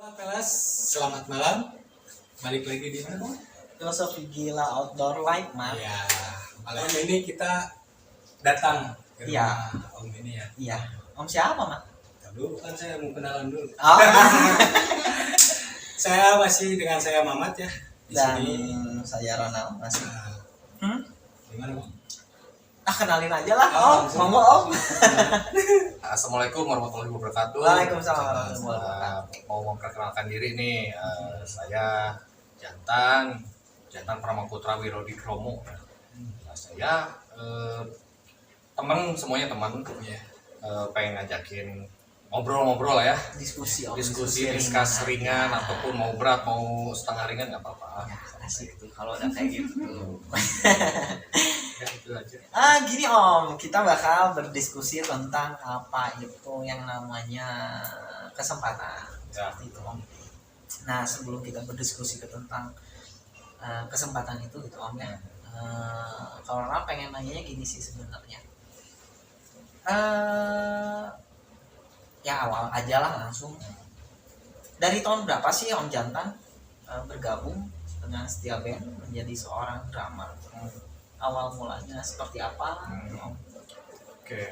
Pelas, selamat malam. Balik lagi di mana, Bang? Filosofi Gila Outdoor Life, Mas. Ya, malam ini kita datang ke Iya. rumah Om ini ya. Iya. Om siapa, Mas? Dulu kan saya mau kenalan dulu. Oh, Saya masih dengan saya Mamat ya. Di dan sini. saya Ronald masih. Nah, gimana, Bang? Kenalin aja lah. Oh, Monggo Om. Assalamualaikum warahmatullahi wabarakatuh. Waalaikumsalam warahmatullahi wabarakatuh. Mau memperkenalkan diri nih, saya Jantan Pramaputra Wirodi Kromo. Nah, saya teman semuanya teman, Ya. pengen ngajakin ngobrol-ngobrol lah ya, Diskusi Om. diskus ringan ataupun mau berat mau setengah ringan nggak apa-apa. Ya, asik tuh kalau udah kayak gitu. Ya itu aja. Gini Om, kita bakal berdiskusi tentang apa itu yang namanya kesempatan. Ya. Seperti itu Om. Nah, sebelum kita berdiskusi tentang kesempatan itu gitu Om ya. Kalau orang pengen nanya gini sih sebenarnya. Ya awal aja lah langsung. Dari tahun berapa sih Om Jantan bergabung dengan Setia Band menjadi seorang drummer? Awal mulanya seperti apa? Om? Oke,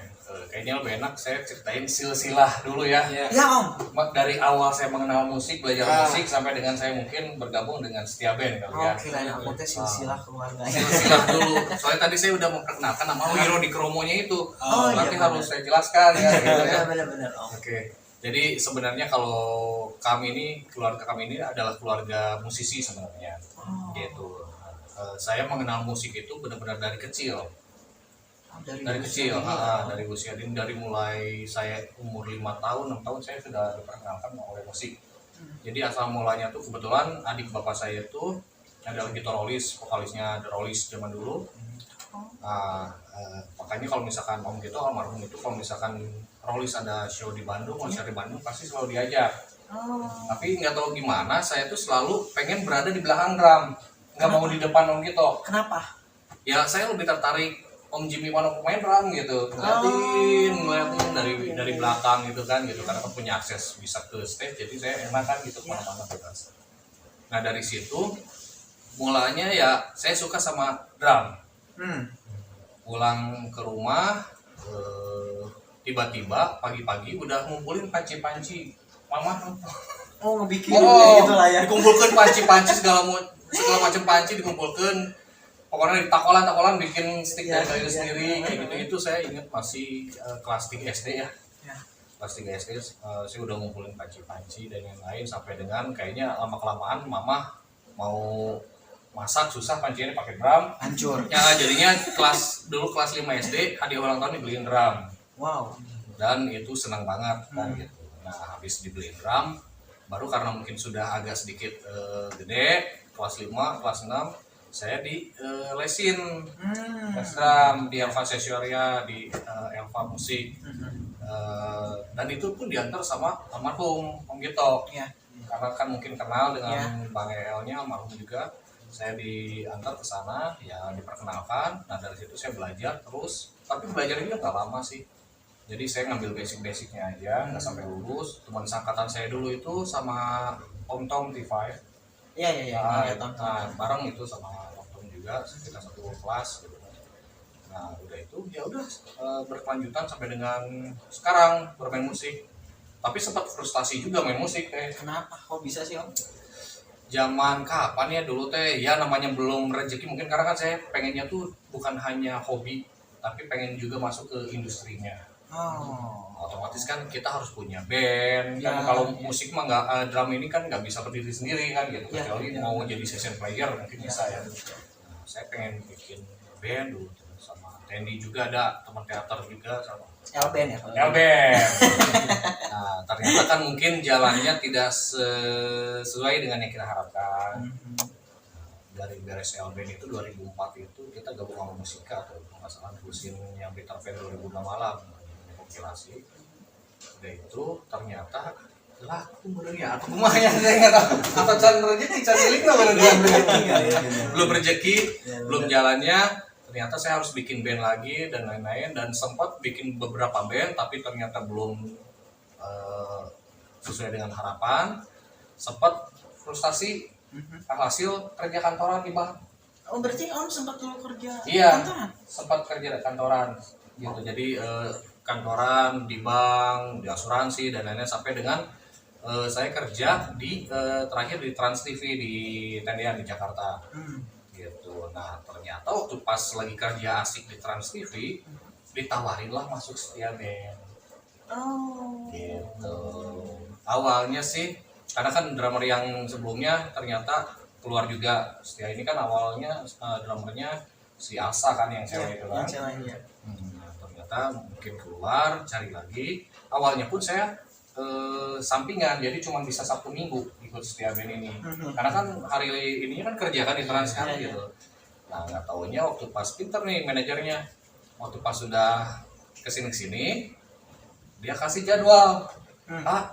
kayaknya lebih enak saya ceritain silsilah dulu ya. Ya. Ya Om. Dari awal saya mengenal musik, belajar Ah. musik sampai dengan saya mungkin bergabung dengan Setia Band kali ya. Kirain aku teh silsilah keluarga. Silsilah dulu. Soalnya tadi saya udah memperkenalkan nama Wirodi Kromonya itu. Oh, Nanti iya, harus saya jelaskan ya gitu ya. Benar-benar Om. Oke. Jadi sebenarnya kalau keluarga kami ini adalah keluarga musisi sebenarnya. Oh. Gitu. Saya mengenal musik itu benar-benar dari kecil. Dari kecil, dari usia dini, dari mulai saya umur 5 tahun, 6 tahun saya sudah diperkenalkan oleh musik. Jadi asal mulanya tuh kebetulan adik bapak saya itu adalah gitarolis, vokalisnya The Rollies zaman dulu. Makanya kalau misalkan Om Gito almarhum itu kalau misalkan Rollies ada show di Bandung, konser di Bandung pasti selalu diajak. Tapi nggak tahu gimana saya tuh selalu pengen berada di belakang drum, nggak mau di depan Om Gito. Kenapa? Ya saya lebih tertarik Om Jimmy Wano pemain drum gitu, ngeliatin dari belakang gitu kan gitu, karena kan punya akses bisa ke stage, jadi saya enakan gitu kemana-mana bebas. Nah dari situ mulanya ya saya suka sama drum. Pulang ke rumah tiba-tiba pagi-pagi udah ngumpulin panci-panci mama. Ngebikin gitu lah ya. Dikumpulkan panci-panci segala macam panci dikumpulkan. Pokoknya di takolan bikin stick dari kayu sendiri kayak gitu. Itu saya ingat masih kelas 3 SD ya. Kelas 3 SD saya udah ngumpulin panci-panci dan yang lain sampai dengan kayaknya lama-kelamaan mama mau masak susah pancinya pakai drum. Hancur. Ya jadinya kelas 5 SD hadiah ulang tahun dibeliin drum. Wow. Dan itu senang banget kan gitu. Nah, habis dibeliin drum baru karena mungkin sudah agak sedikit gede, kelas 5, kelas 6 saya di lesin les drum di Elva Sesioria, di Elva Musik. Dan itu pun diantar sama almarhum Om Gito. Ya. Karena kan mungkin kenal dengan Bang El-nya almarhum juga. Saya diantar ke sana, ya diperkenalkan. Nah dari situ saya belajar terus. Tapi belajarnya nggak lama sih. Jadi saya ngambil basic-basicnya aja, nggak sampai lulus. Teman seangkatan saya dulu itu sama Om Tom T5. Iya. Nah, bareng itu sama Om Tom juga, kita satu kelas gitu. Nah udah itu ya udah berkelanjutan sampai dengan sekarang bermain musik. Tapi sempat frustasi juga main musik Kenapa? Kok bisa sih Om? zaman kapan ya dulu ya namanya belum rezeki mungkin, karena kan saya pengennya tuh bukan hanya hobi tapi pengen juga masuk ke industrinya. Otomatis kan kita harus punya band kan, kalau musik mah nggak, drum ini kan nggak bisa berdiri sendiri kan gitu, kecuali mau jadi session player mungkin bisa ya. Nah, saya pengen bikin band dulu sama Tendi juga, ada teman teater juga sama L-band ya? L-band. Nah, ternyata kan mungkin jalannya tidak sesuai dengan yang kita harapkan. Dari beres L-band itu 2004 itu kita gabung sama Musika atau nggak salah terusin yang Peter Pan 2006 malam kompilasi. Udah itu ternyata laku bener ya, aku lumayan saya nggak tahu apa channel belum rezeki, belum jalannya. Ternyata saya harus bikin band lagi dan lain-lain, dan sempat bikin beberapa band tapi ternyata belum sesuai dengan harapan. sempat frustasi, hasil kerja kantoran di bank. Oh berarti om sempat dulu kerja Iya. kantoran? Sempat kerja di kantoran gitu. Jadi kantoran di bank, di asuransi dan lain-lain sampai dengan saya kerja di terakhir di Trans TV di Tendian di Jakarta gitu. Nah ternyata waktu pas lagi kerja asik di Trans TV ditawarin lah masuk Setia Band Oh gitu. Awalnya sih karena kan drummer yang sebelumnya ternyata keluar juga. Setia ini kan awalnya drummernya si Asa kan yang cewek itu kan. yang ceweknya. Ternyata mungkin keluar cari lagi. Awalnya pun saya sampingan, jadi cuma bisa Sabtu Minggu ikut Setia Band ini. Karena kan hari ini kan kerja kan di Trans kan gitu. Nah nggak taunya waktu pas pinter nih manajernya, waktu pas sudah kesini dia kasih jadwal.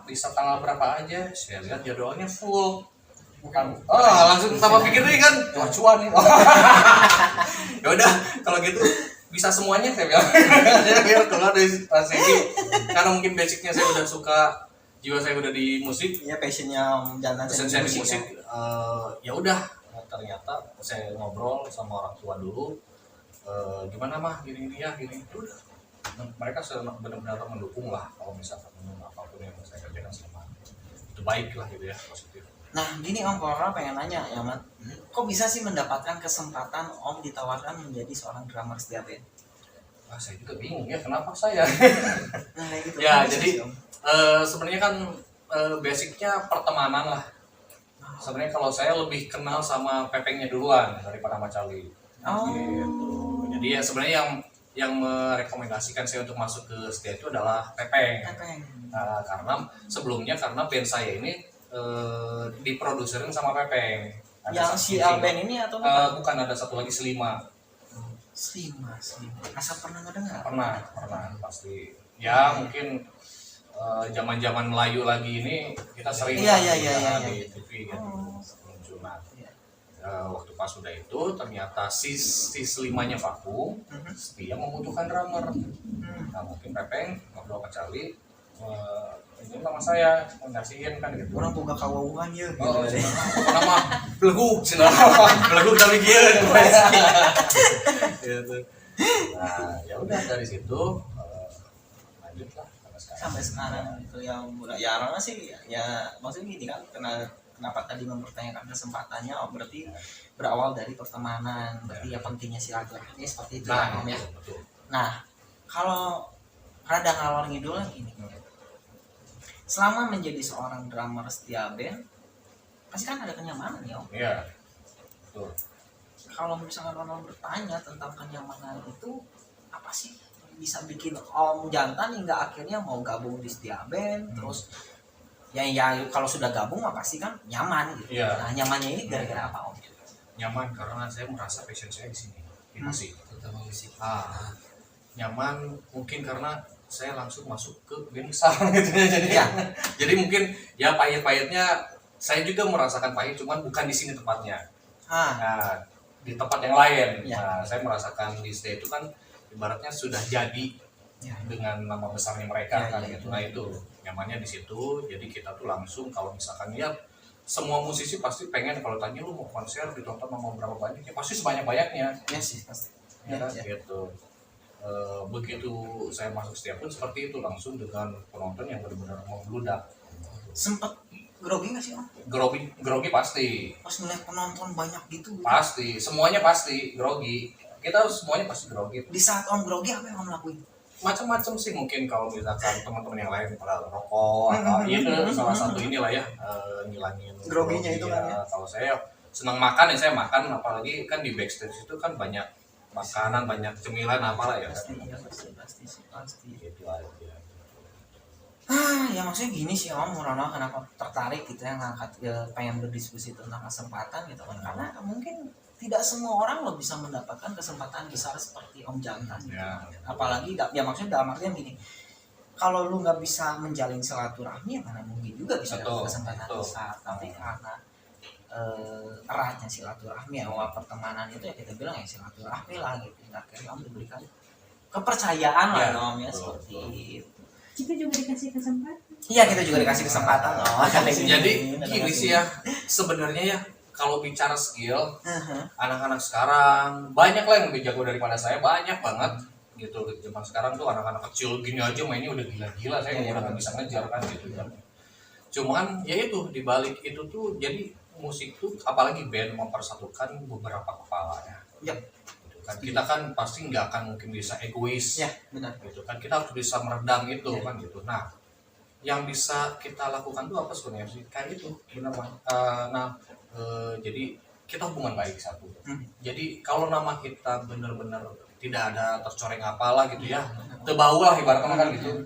Bisa tanggal berapa aja? Saya lihat jadwalnya full. Bukan. Langsung tambah pikir nih kan, cuan nih. Ya udah, kalau gitu bisa semuanya saya bilang. Biar keluar dari strategi. Karena mungkin basicnya saya udah suka, jiwa saya udah di musik. Iya passionnya om Jantan Saya di musik. Ya udah, ternyata saya ngobrol sama orang tua dulu. Gimana mah gini ya gini. Udah. Mereka benar-benar mendukung lah kalau misalkan apapun yang saya kerjakan selama itu baik lah gitu ya, positif. Nah gini om, kalau pengen nanya ya Mat, kok bisa sih mendapatkan kesempatan om ditawarkan menjadi seorang drummer Setia Band? Saya juga bingung ya kenapa saya. Nah kayak gitu. Ya jadi sebenarnya kan basicnya pertemanan lah. Sebenarnya kalau saya lebih kenal sama Pepengnya duluan daripada sama Charlie. Gitu. Jadi ya sebenarnya yang merekomendasikan saya untuk masuk ke Setia itu adalah Pepeng. Karena sebelumnya karena band saya ini diproduserin sama Pepeng. Yang si Alben ini atau bukan, ada satu lagi Selima. Selima. Asal pernah ngedengar? Pernah pasti. Ya mungkin zaman-zaman Melayu lagi ini kita sering di TV gitu. Muncul. Waktu pas sudah itu ternyata si Selimanya vakum, Setia membutuhkan drummer. Nah mungkin Pepeng ngobrol ke Charlie, ini nama saya ngasihin kan gitu. Orang boga kawauan ya. Nama belegu, belegu tapi gitu. Nah ya udah dari situ lanjutlah sampai sekarang itu yang ya orangnya sih ya maksudnya gini kan kenapa tadi mempertanyakan kesempatannya, berarti berawal dari pertemanan, berarti ya pentingnya silaturahmi seperti itu kan om ya. Nah kalau rada ngalor ngidul lagi nih, selama menjadi seorang drummer Setia Band pasti kan ada kenyamanan ya om. Iya betul. Kalau misalkan orang bertanya tentang kenyamanan itu apa sih bisa bikin om Jantan hingga akhirnya mau gabung di Setia Band, terus ya kalau sudah gabung mah pasti kan nyaman gitu. Iya. Nah nyamannya ini gara-gara apa om? Nyaman karena saya merasa passion saya di sini di musik. Nyaman mungkin karena saya langsung masuk ke band besar gitu ya jadi mungkin ya pahit-pahitnya saya juga merasakan pahit, cuman bukan di sini tempatnya. Nah, di tempat yang lain. Nah, saya merasakan di Setia itu kan ibaratnya sudah jadi dengan nama besarnya mereka kan gitu. Nah itu nyamannya di situ. Jadi kita tuh langsung kalau misalkan ya semua musisi pasti pengen kalau tanya lu mau konser ditonton sama berapa banyak ya pasti sebanyak-banyaknya. Ya sih pasti. Ya kan gitu. Begitu saya masuk Setia pun seperti itu, langsung dengan penonton yang benar-benar membludak. Sempet grogi nggak sih om? Grogi pasti. Pas ngeliat penonton banyak gitu. Pasti, semuanya pasti grogi. Kita semuanya pasti grogi. Di saat om grogi apa yang om lakuin? Macam-macam sih, mungkin kalau misalkan teman-teman yang lain pada rokok atau itu salah satu inilah ya ngilangin groginya itu kan ya. Kalau saya senang makan ya saya makan, apalagi kan di backstage itu kan banyak makanan, banyak cemilan apalah ya. Pasti. Itu aja. Ya maksudnya gini sih om, Murano kenapa tertarik gitu ya ngangkat pengen berdiskusi tentang kesempatan gitu kan, karena mungkin tidak semua orang lo bisa mendapatkan kesempatan besar seperti om Jantan gitu. Apalagi ya maksudnya dalam artian gini, kalau lu nggak bisa menjalin silaturahmi ya mana mungkin juga bisa dapat kesempatan besar, tapi karena eratnya silaturahmi awal pertemanan itu ya kita bilang ya silaturahmi lah gitu, akhirnya om diberikan kepercayaan lah om ya seperti itu. Kita juga dikasih kesempatan. Iya, kita juga dikasih kesempatan loh. Jadi gini sih ya, sebenarnya ya kalau bicara skill, anak-anak sekarang banyak lah yang lebih jago daripada saya, banyak banget gitu. Zaman sekarang tuh anak-anak kecil gini aja mainnya udah gila-gila, saya udah nggak bisa ngejar kan gitu kan. Cuman ya itu, dibalik itu tuh jadi musik tuh apalagi band mempersatukan beberapa kepala ya. Yap. Gitu kan. Kita kan pasti nggak akan mungkin bisa egois. Ya, benar. Gitu kan. Kita harus bisa meredam itu kan gitu. Nah, yang bisa kita lakukan tuh apa sebenarnya sih? Kayak itu, benar Bang. Jadi kita hubungan baik satu. Jadi kalau nama kita benar-benar tidak ada tercoreng apalah gitu ya, terbau lah ibaratnya kan gitu.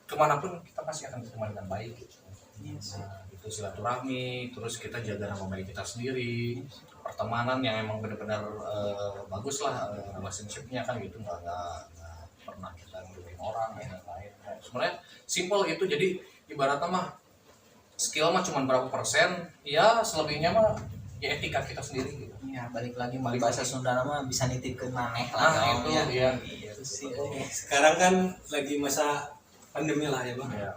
Kemanapun kita pasti akan berteman dengan baik gitu. Nah, itu silaturahmi, terus kita jaga nama baik kita sendiri, pertemanan yang emang benar-benar bagus lah relationship-nya kan gitu, nggak pernah kita ngeluarin orang dan lain-lain. Sebenarnya simple itu, jadi ibaratnya mah skill mah cuma berapa persen, ya selebihnya mah ya etika kita sendiri gitu. Iya, balik lagi bahasa Sunda nama bisa nitip ke maneh lah. Nah itu ya. Itu sih. Sekarang kan lagi masa pandemi lah ya Bang. Ya.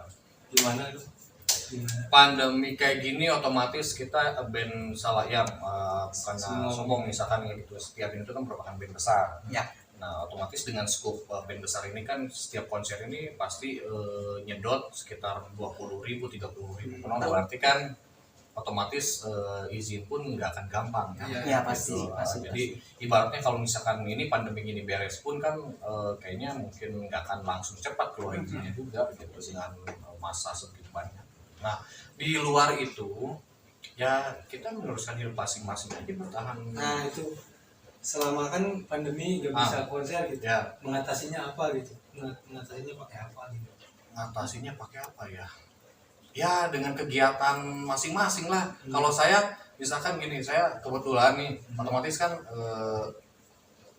Gimana tuh? Pandemi kayak gini otomatis kita band Salayam bukan sombong misalkan gitu, setiap ini itu kan merupakan band besar. Ya. Nah otomatis dengan skop band besar ini kan setiap konser ini pasti nyedot sekitar 20.000 30.000 penonton, berarti kan otomatis izin pun nggak akan gampang ya. Ya pasti, Gitu. pasti. Jadi ibaratnya kalau misalkan ini pandemi ini beres pun kan kayaknya mungkin nggak akan langsung cepat keluar izinnya juga gitu dengan masa segitu banyak. Nah di luar itu ya kita meneruskan hidup masing-masing aja, bertahan. Nah itu selama kan pandemi gak bisa konser gitu, Ya. mengatasinya apa gitu? Mengatasinya pakai apa gitu? Ngatasinya pakai apa ya? Ya dengan kegiatan masing-masing lah. Kalau saya misalkan gini, saya kebetulan nih otomatis kan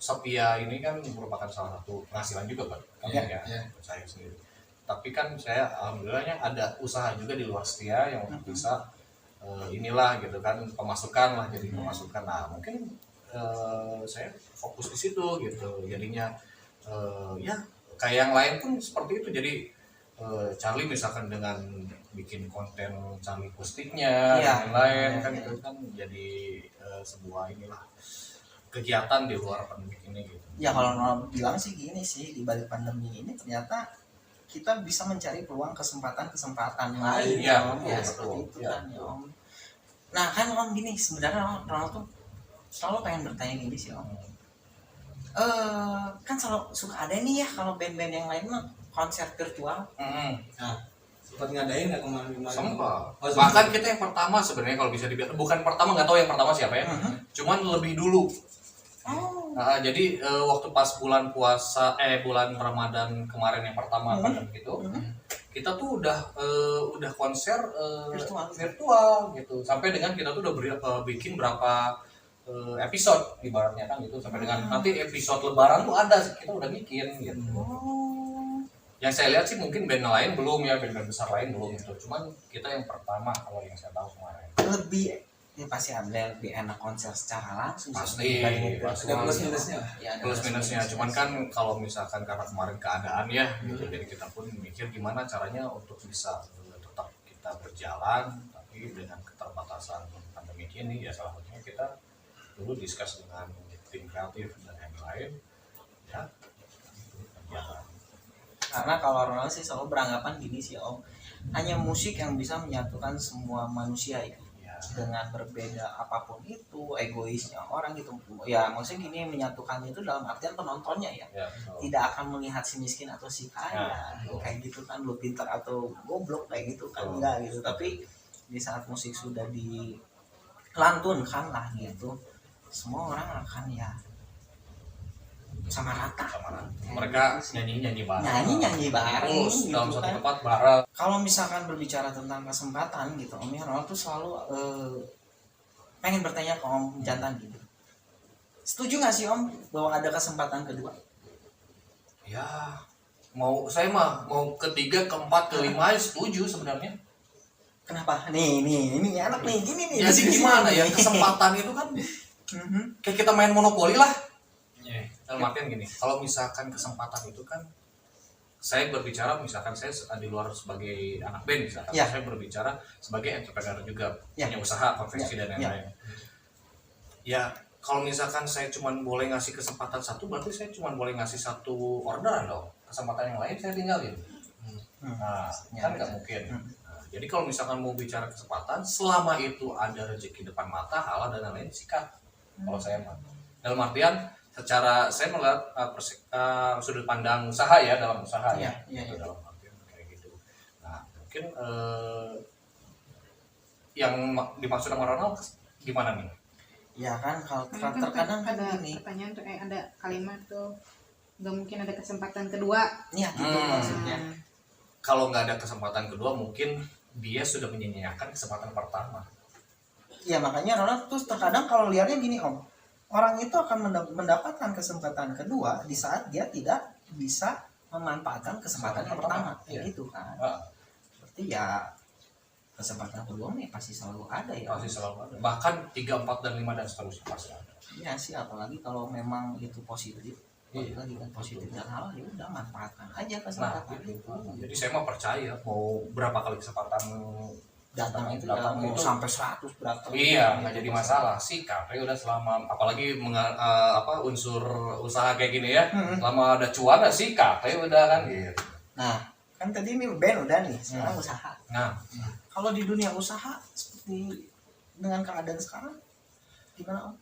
Setia ini kan merupakan salah satu penghasilan juga kan ya. Saya sendiri. Tapi kan saya alhamdulillahnya ada usaha juga di luar Setia yang bisa inilah gitu kan, pemasukan lah, jadi pemasukan. Nah mungkin saya fokus di situ gitu, jadinya ya kayak yang lain pun seperti itu. Jadi Charlie misalkan dengan bikin konten Charlie Pustiknya dan lain-lain kan itu kan jadi sebuah inilah kegiatan di luar pandemi ini gitu. Ya kalau Ronald bilang sih gini sih, di balik pandemi ini ternyata kita bisa mencari peluang kesempatan lain. Iya, ya betul, seperti itu ya. kan ya Om. Nah kan Om gini, sebenarnya Ronald tuh selalu pengen bertanya gini sih Om. Kan selalu suka ada nih ya kalau band-band yang lain mah konser virtual. Nah sempat ngadain nggak kemarin? Sempat. Oh, Bahkan kita yang pertama sebenarnya kalau bisa dibilang, bukan pertama, nggak tahu yang pertama siapa ya, cuman lebih dulu. Jadi waktu pas bulan puasa bulan Ramadan kemarin yang pertama gitu, kita tuh udah konser virtual gitu, sampai dengan kita tuh udah bikin berapa episode ibaratnya kan gitu, sampai dengan nanti episode Lebaran tuh ada kita udah bikin gitu. Yang saya lihat sih mungkin band lain belum ya, band besar lain belum gitu, cuman kita yang pertama kalau yang saya tahu kemarin. Lebih ini pasti ada lebih enak konser secara langsung Pasti Ada plus minusnya. Ya, ada plus minusnya, cuman kan kalau misalkan karena kemarin keadaan ya gitu, jadi kita pun mikir gimana caranya untuk bisa tetap kita berjalan tapi dengan keterbatasan pandemi ini. Ya salah satunya kita dulu diskus dengan tim kreatif dan yang lain ya. Karena kalau Ronald sih selalu beranggapan gini sih Om, hanya musik yang bisa menyatukan semua manusia itu dengan berbeda apapun itu, egoisnya orang gitu ya. Maksudnya gini, menyatukan itu dalam artian penontonnya ya, tidak akan melihat si miskin atau si kaya kayak gitu kan, lu pintar atau goblok kayak gitu kan, enggak gitu. Tapi di saat musik sudah dilantunkan lah gitu, semua orang akan ya sama rata. Mereka nyanyi bareng Gitu dalam satu kan. tempat bareng. Kalau misalkan berbicara tentang kesempatan gitu Om ya, Ronald tuh selalu pengen bertanya ke Om Jantan gitu, setuju nggak sih Om bahwa ada kesempatan kedua? Ya saya mah mau ketiga, keempat, kelima setuju sebenarnya. Kenapa? Nih enak nih gini nih. Jadi gimana ya, kesempatan itu kan kayak kita main monopoli lah. Dalam artian gini, kalau misalkan kesempatan itu kan saya berbicara misalkan saya di luar sebagai anak band misalkan, Ya. saya berbicara sebagai entrepreneur juga, Ya. punya usaha konveksi Ya. dan lain-lain. Ya kalau misalkan saya cuma boleh ngasih kesempatan satu, berarti saya cuma boleh ngasih satu orderan dong. Kesempatan yang lain saya tinggalin. Nah, Ya, kan nggak betul. mungkin. Nah, jadi kalau misalkan mau bicara kesempatan, selama itu ada rezeki depan mata, halal dan lain-lain, sikat. Kalau saya mah, dalam artian secara saya melihat sudut pandang usaha ya, dalam usaha ya, Iya, gitu, iya. dalam artian kayak gitu. Nah mungkin yang dimaksud sama Ronald gimana nih? Ya kan kalau Kan terkadang kan ada gini. pertanyaan tuh, ada kalimat tuh, nggak mungkin ada kesempatan kedua. Ya gitu maksudnya. Kalau nggak ada kesempatan kedua, mungkin dia sudah menyia-nyiakan kesempatan pertama. Ya makanya Ronald tuh terkadang kalau lihatnya gini Om, orang itu akan mendapatkan kesempatan kedua di saat dia tidak bisa memanfaatkan kesempatan yang pertama, kayak Iya. gitu kan. Ah, Berarti ya kesempatan kedua nih pasti selalu ada ya. pasti selalu ada. Bahkan 3, 4, dan 5 dan seterusnya pasti ada. Iya sih, apalagi kalau memang itu positif. Iya. Lagi kan positif dan halal, ya udah manfaatkan aja Nah, kesempatan gitu. itu. Jadi saya mah percaya mau berapa kali kesempatan Datang itu datang ya, mau itu sampai 100 berapa. iya nggak jadi masalah sih, karena udah selama apalagi unsur usaha kayak gini ya, selama ada cuan ya sih udah kan gitu. Nah, kan tadi ini band udah nih, sekarang usaha. Nah Kalau di dunia usaha seperti dengan keadaan sekarang gimana Om?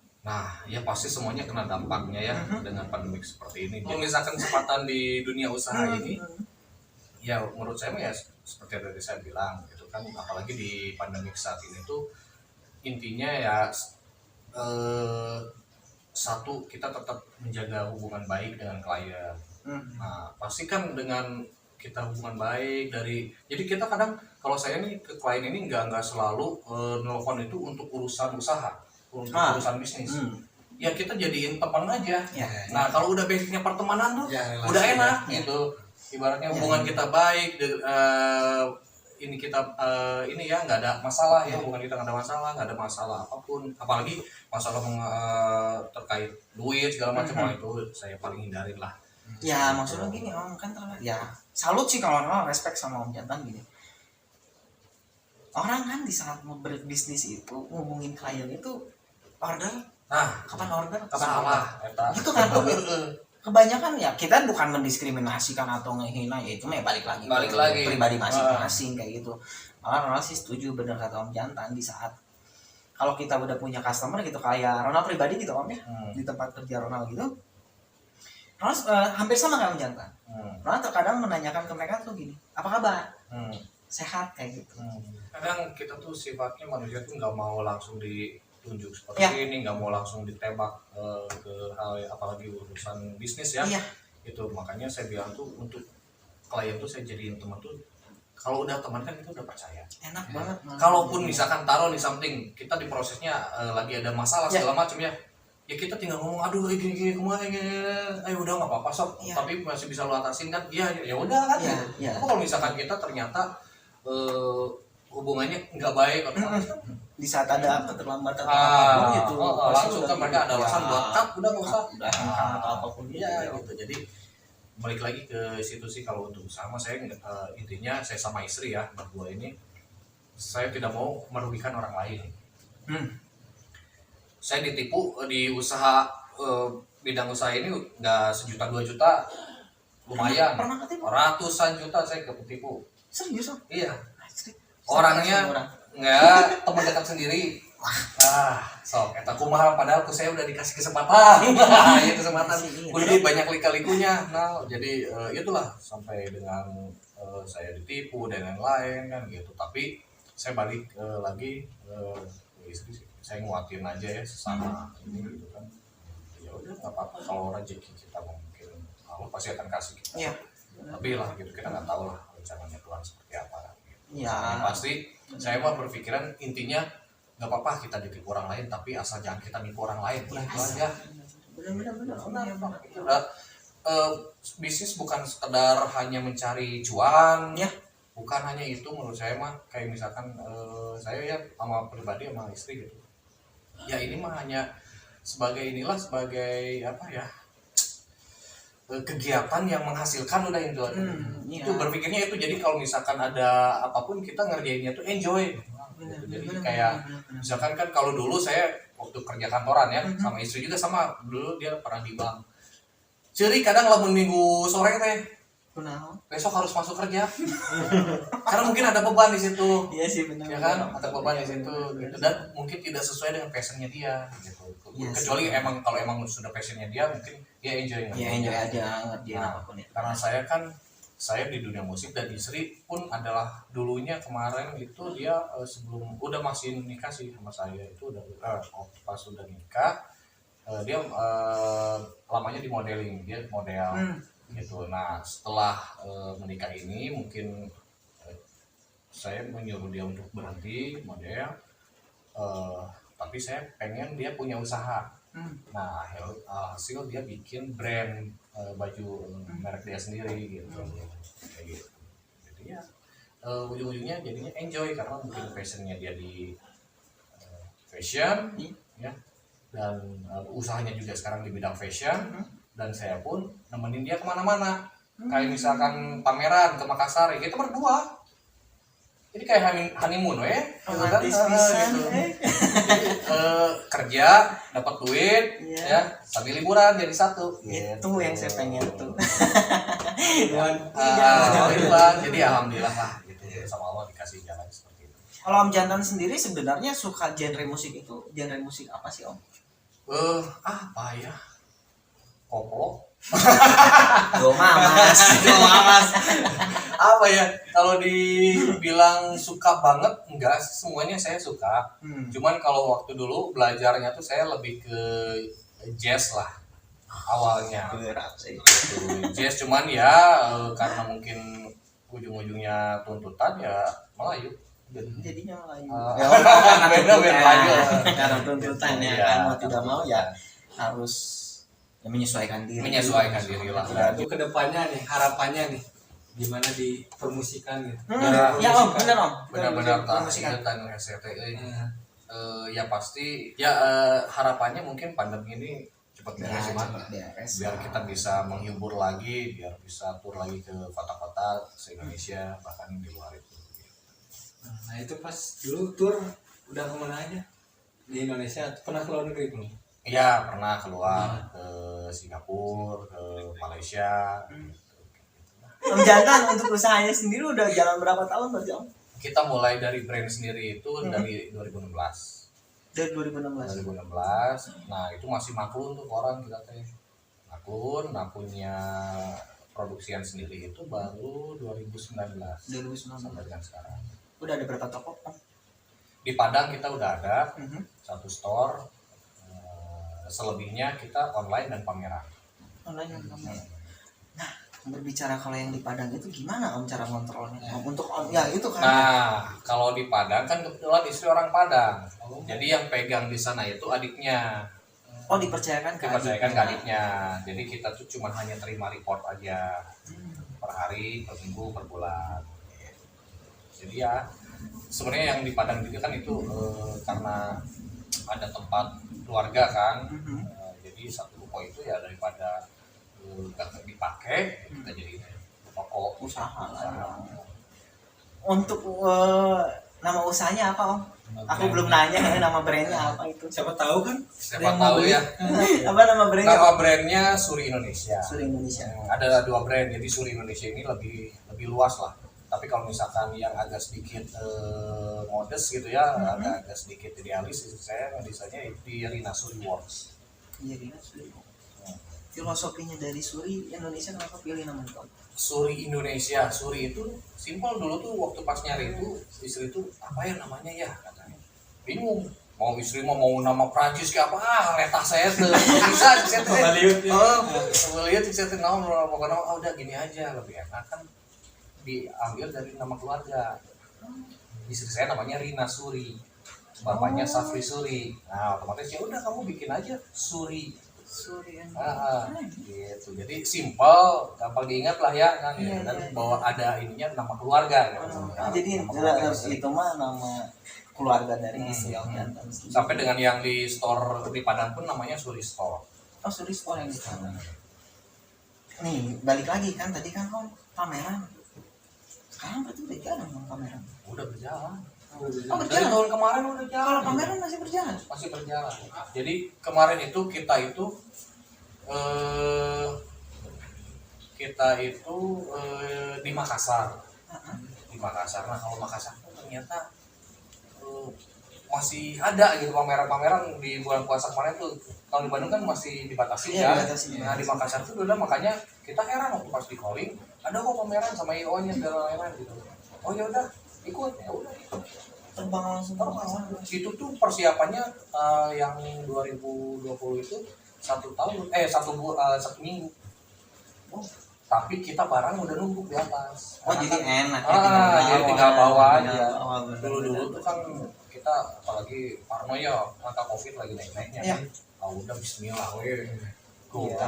ya pasti semuanya kena dampaknya ya dengan pandemi seperti ini. Kalau misalkan kesempatan di dunia usaha ini, ya menurut saya mah ya seperti yang tadi saya bilang gitu kan, apalagi di pandemi saat ini tuh intinya ya satu, kita tetap menjaga hubungan baik dengan klien. Nah pasti kan dengan kita hubungan baik jadi kita kadang kalau saya nih ke klien ini nggak selalu nelfon itu untuk urusan usaha, untuk urusan bisnis. Ya kita jadiin teman aja. Ya, Nah kalau udah basicnya pertemanan tuh Ya, relasi udah enak ya. gitu. Ibaratnya Ya, hubungan ya. kita baik, ini kita ini ya nggak ada masalah ya, hubungan kita nggak ada masalah apapun, apalagi masalah terkait duit segala macam, itu saya paling hindarin lah. Ya maksudnya gini Om, kan ya salut sih kalau orang respect sama Om Jantan gini. Orang kan di saat mau berbisnis itu ngomongin klien itu order, Nah kapan order, kapan order. salah eta. Gitu kan Om. Kebanyakan ya kita bukan mendiskriminasikan atau ngehina, ya itu mah ya balik Balik ke lagi. pribadi masing-masing kayak gitu. Malah Ronald sih setuju bener kata Om Jantan, di saat kalau kita udah punya customer gitu kayak Ronald pribadi gitu Om ya, di tempat kerja Ronald gitu, Ronald hampir sama kayak Om Jantan. Ronald terkadang menanyakan ke mereka tuh gini, apa kabar, sehat kayak gitu. Kadang kita tuh sifatnya manusia tuh nggak mau langsung ditunjuk seperti Ya. ini, nggak mau langsung ditembak ke hal apalagi urusan bisnis ya. Iya. Itu makanya saya bilang tuh untuk klien tuh saya jadiin teman tuh, kalau udah teman kan itu udah percaya. Enak banget. Kalaupun misalkan taruh di something kita di prosesnya lagi ada masalah Ya. segala macam ya kita tinggal ngomong aduh gini kemana ayo udah nggak apa-apa sob, Ya. tapi masih bisa lu atasin kan, ya udah kan. Ya, ya. Tapi kalau misalkan kita ternyata hubungannya nggak baik atau Di saat ada keterlambatan apapun gitu, pasti langsung udah kan mereka ada gitu. alasan Ya. buat cut, udah nggak usah. Udah atau apapun Iya gitu. Jadi balik lagi ke situ sih, kalau untuk usaha saya intinya saya sama istri ya berdua ini, saya tidak mau merugikan orang lain. Saya ditipu di usaha bidang usaha ini nggak 1-2 juta, lumayan. Pernah ketipu? Ratusan juta saya ketipu. Serius Om? Iya. Astrid. Orangnya Orang. nggak, teman dekat sendiri. Sok eta kumaha, padahal saya udah dikasih kesempatan. Ya kesempatan udah banyak lika-likunya. Nah, jadi itulah sampai dengan saya ditipu dan lain-lain kan gitu. Tapi saya balik lagi ke istri sih. Saya nguatin aja ya sesama ini gitu kan. Ya udah nggak apa-apa, kalau rezeki kita mungkin Allah pasti akan kasih kita. Iya. Tapi lah gitu, kita nggak tahu lah rencananya Tuhan seperti apa. Gitu. Iya. Yang pasti saya mah berpikiran intinya nggak apa-apa kita ditipu orang lain, tapi asal jangan kita nipu orang lain. Udah itu aja. Benar. Udah, bisnis bukan sekedar hanya mencari cuan. Ya. Bukan hanya itu menurut saya mah, kayak misalkan saya ya sama pribadi sama istri gitu. Ya ini mah hanya sebagai sebagai apa ya? kegiatan yang menghasilkan udah enjoy. Iya. Itu berpikirnya itu, jadi kalau misalkan ada apapun kita ngerjainnya tuh enjoy. Bener, Jadi bener, kayak bener. misalkan kan kalau dulu saya waktu kerja kantoran ya, sama istri juga sama, dulu dia pernah di bank. Ciri kadang lamun minggu sore teh Kunaon? besok harus masuk kerja. Karena mungkin ada beban di situ. Iya sih benar. Ya kan, ada beban di situ gitu, dan mungkin tidak sesuai dengan passionnya dia gitu. Iya Kecuali sih. emang kalau emang sudah passionnya dia, mungkin dia enjoy. Ya enjoy aja ngerjain Nah, apapun itu. karena saya di dunia musik, dan istri pun adalah dulunya kemarin itu dia sebelum udah masih nikah sih sama saya itu udah pas udah nikah dia lamanya di modeling, dia model gitu. Nah setelah menikah ini mungkin saya menyuruh dia untuk berhenti model, tapi saya pengen dia punya usaha. Nah hasil dia bikin brand baju merek dia sendiri gitu, kayak gitu. Jadi ya ujung-ujungnya jadinya enjoy karena mungkin passionnya dia di fashion ya, dan usahanya juga sekarang di bidang fashion, dan saya pun nemenin dia kemana-mana, kayak misalkan pameran ke Makassar ya, kita berdua. Jadi kayak honeymoon gitu kan. Romantis pisan, Gitu. Jadi, kerja dapat duit ya sambil liburan jadi satu Itu yang saya pengen tuh. Jadi alhamdulillah lah gitu, sama Allah dikasih jalan seperti itu. Kalau Om Jantan sendiri sebenarnya suka genre musik itu, genre musik apa sih Om? Apa ya, koplo. Doma mas. Apa ya, kalau dibilang suka banget enggak, semuanya saya suka. Cuman kalau waktu dulu belajarnya tuh saya lebih ke jazz lah awalnya. Berat sih. Jazz, cuman ya karena mungkin ujung-ujungnya tuntutan ya Melayu. Jadinya Melayu. Beda Melayu. Karena tuntutan ya Iya, kan, mau tidak mau ya harus menyesuaikan diri. Menyesuaikan diri lah. Untuk kedepannya nih, harapannya nih gimana di permusikan gitu. Ya Om, bener Om. Benar-benar tak Permusikan. ingetan RCTI. Ya pasti ya harapannya mungkin pandemi ini cepat beres sih, Mas. Biar kita bisa menghibur lagi, biar bisa tur lagi ke kota-kota se-Indonesia, bahkan di luar itu. Nah itu pas dulu tur udah kemana aja di Indonesia, pernah ke luar negeri belum? Iya, pernah keluar ke Singapura, ke Malaysia. Om Jantan untuk usahanya sendiri udah jalan berapa tahun berarti Om? Kita mulai dari brand sendiri itu dari 2016. Dari 2016. 2016. Nah, itu masih maklun tuh orang kita teh. Maklun, nah punya produksian sendiri itu baru 2019. 2019. Sampai dengan sekarang. Udah ada berapa toko Om? Di Padang kita udah ada satu store. Selebihnya kita online dan pameran. Online dan pameran. Nah, berbicara kalau yang di Padang itu gimana Om cara kontrolnya? Om, untuk Om ya itu kan. Nah, kalau di Padang kan kebetulan istri orang Padang. Jadi yang pegang di sana itu adiknya. Oh, dipercayakan ke Adiknya. Jadi kita tuh cuma hanya terima report aja per hari, per minggu, per bulan. Jadi ya sebenarnya yang di Padang juga kan itu karena ada tempat keluarga kan. Jadi satu ruko itu ya daripada nggak dipakai, kita jadi toko usaha lah. Untuk nama usahanya apa Om? Aku belum nanya nama brandnya apa itu. Siapa tahu kan? Siapa tahu ya. Apa nama brandnya? Nama brandnya Suri Indonesia. Suri Indonesia. Ada 2 brand, jadi Suri Indonesia ini lebih luas lah. Tapi kalau misalkan yang agak sedikit modest gitu ya, agak sedikit idealis, saya desainnya di Rina Suri Works. Iya, Rina Suri. Filosofinya dari Suri Indonesia kenapa pilih nama itu? Suri Indonesia, Suri itu simpel dulu tuh waktu pas nyari itu istri itu apa ya namanya ya katanya. Bingung. Mau istri mau nama Prancis kayak apa? Letah saya tuh. Bisa saya tuh. Hollywood ya. Lihat saya tuh pokoknya udah gini aja lebih enak kan diambil dari nama keluarga. Istri saya namanya Rina Suri, bapaknya Safri Suri. Nah otomatis ya udah kamu bikin aja Suri. Gitu. Jadi simpel, gampang diingat lah ya kan. Dan bahwa ada ininya nama keluarga. Jadi itu mah nama keluarga dari istri Om Jantan. Sampai dengan yang di store di Padang pun namanya Suri Store. Oh, Suri Store yang di sana. nih balik lagi kan tadi kan Om pameran. Sekarang berarti udah jalan Om pameran. Udah berjalan. Oh Dari berjalan. tahun kemarin udah jalan. Kalau pameran masih berjalan. Masih berjalan. Jadi kemarin itu kita itu di Makassar. Di Makassar. Nah kalau Makassar tuh ternyata masih ada gitu pameran-pameran di bulan puasa kemarin tuh. Kalau di Bandung kan masih dibatasi Iya, kan. dibatasi. Nah di Makassar tuh udah makanya kita heran waktu pas di calling ada kok pameran sama IO-nya segala lain gitu. Oh ya udah ikut ya udah. Terbang langsung ke Makassar. Itu tuh persiapannya yang 2020 itu satu minggu. Oh, tapi kita barang udah numpuk di atas. Oh jadi enak Jadi tinggal bawa aja. Bawa. Dulu tuh kan kita apalagi parno ya angka covid lagi naik-naiknya Iya. kan. Ah udah bismillah we. Iya,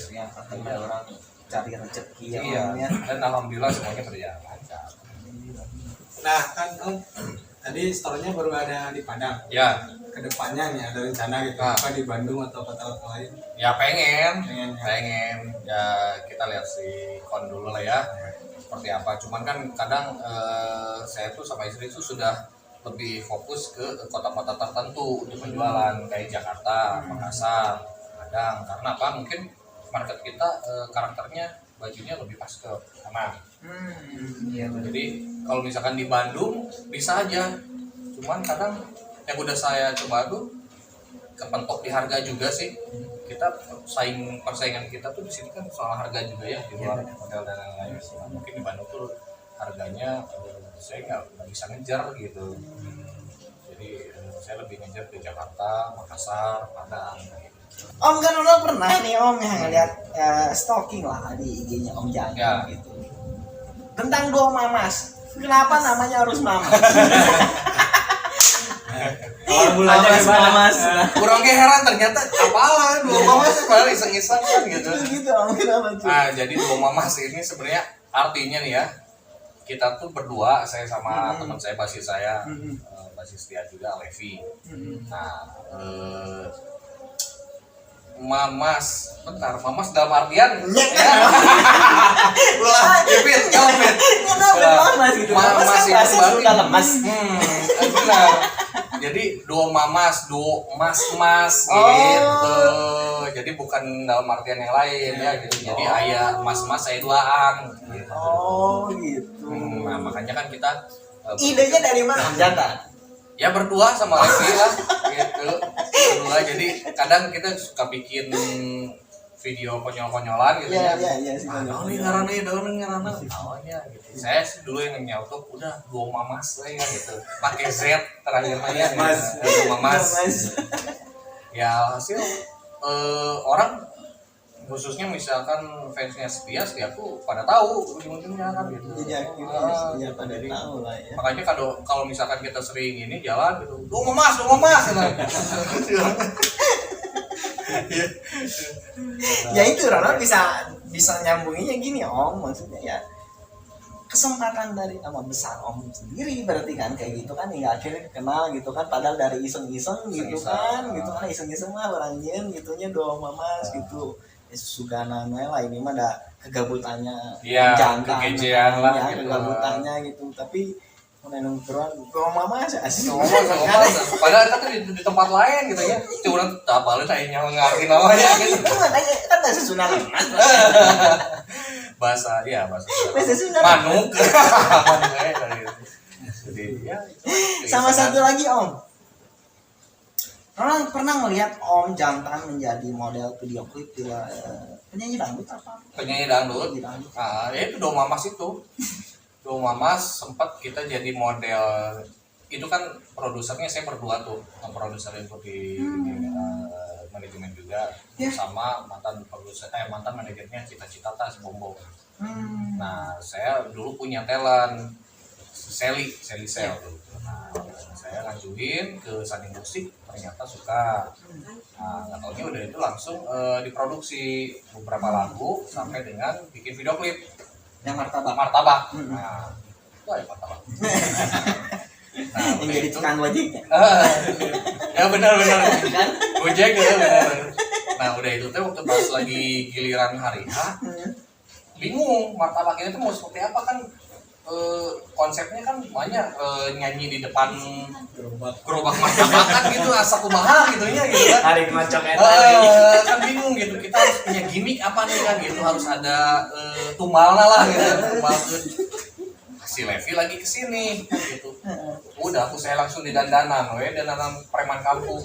ya, ada orang cari rezeki ya, Iya. Om, ya. Dan alhamdulillah semuanya berjalan lancar. Nah kan Om, tadi store-nya baru ada di Padang. Ya, Kedepannya nih ada rencana gitu Ah. apa di Bandung atau kota-kota lain? ya pengen. Pengen, ya. Ya kita lihat si kon dulu lah ya. Seperti apa. Cuman kan kadang saya tuh sama istri tuh sudah lebih fokus ke kota-kota tertentu untuk penjualan kayak Jakarta, Makassar, Padang. Karena apa? Mungkin market kita karakternya bajunya lebih pas ke sana. Iya benar. Jadi kalau misalkan di Bandung bisa aja. Cuman kadang yang udah saya coba tuh kepentok di harga juga sih. Kita persaingan kita tuh di sini kan soal harga juga ya di luar model dan lain-lain. Nah, mungkin di Bandung tuh harganya saya nggak bisa ngejar gitu. Jadi saya lebih ngejar ke Jakarta, Makassar, Padang. Gitu. Om kan udah pernah nih Om yang ngeliat stalking lah di IG-nya Om Jang Ya. gitu. Tentang dua mamas. Kenapa namanya harus mamas? Awal mulanya Mamas, gimana? mamas. Kurang heran ternyata apalah dua mamas padahal iseng-iseng kan gitu. Gitu Om, kenapa tuh? Nah, jadi dua mamas ini sebenarnya artinya nih ya. Kita tuh berdua, saya sama teman saya, basis saya, basis dia juga, Levi. Nah, mamas, bentar, mamas dalam artian ulah, Ipin, jawab Ipin. Kenapa mamas gitu? Mamas kan itu bahasa berarti- sudah lemas. Benar. Jadi dua mamas, dua mas-mas Oh. gitu. Jadi bukan dalam artian yang lain ya gitu. Jadi ayah mas-mas saya duaan gitu. Oh gitu. Nah, makanya kan kita Idenya dari mana Om Jantan? ya berdua sama Levi lah gitu. Berdua jadi kadang kita suka bikin video konyol-konyolan gitu Iya ya. iya sih. Daun nih ngarana awalnya gitu. Saya sih dulu yang nyautuk udah dua mamas lah ya gitu. Pakai Z terakhirnya ya. Mas. Dua mamas. Mas. Ya hasil orang khususnya misalkan fansnya setia tuh pada tahu ujung-ujungnya kan gitu. Iya, iya pada Jadi tahu lah ya. makanya kalau misalkan kita sering ini jalan gitu, dua mamas gitu. Ya itu Ronald bisa nyambunginya gini Om, maksudnya ya kesempatan dari nama besar Om sendiri berarti kan kayak gitu kan hingga akhirnya kenal gitu kan padahal dari iseng-iseng gitu kan iseng-iseng mah orangnya gitunya doang mamas gitu ya sugana lah ini mah ada kegabutannya Iya, jantan kegejean lah ya, gitu. kegabutannya gitu tapi menenung keruan doang mamas asli Padahal kita tuh di tempat lain gitu ya. Curang tak balik akhirnya ngerti namanya gitu. itu makanya kan bahasa Sunda lemas Bahasa bahasa Sunda manuk. Manuk aja gitu. Jadi ya sama satu lagi Om Ronald pernah melihat Om Jantan menjadi model video klip di penyanyi dangdut apa? penyanyi dangdut. Penyanyi dangdut. Ah, ya itu Dua Mamas itu. Dua Mamas sempat kita jadi model itu kan produsernya saya berdua tuh, produser itu di manajemen juga Ya. sama mantan manajernya Cita-Cita Tas Bombo. Hmm. Nah, saya dulu punya talent Sally Sel tuh. Nah, saya ngajuin ke Sandi Musik, ternyata suka. Nah, nggak taunya udah itu langsung diproduksi beberapa lagu sampai dengan bikin video klip Yang martabak. Martabak. Hmm. Nah, itu ada Martabak. Nah, Yang udah jadi itu. tukang wajibnya. Ya benar-benar. Kan? Gojek ya benar. Nah udah itu teh waktu pas lagi giliran hari H bingung martabaknya itu mau seperti apa kan, konsepnya kan banyak nyanyi di depan gerobak martabak kan gitu asa kumaha gitu nya gitu kan. Hari macam eta. Kan bingung gitu, kita harus punya gimmick apa nih kan gitu, harus ada tumbalna lah gitu, tumbalkeun. Si Levi lagi kesini kan gitu. Udah aku saya langsung di dandanan preman kampung.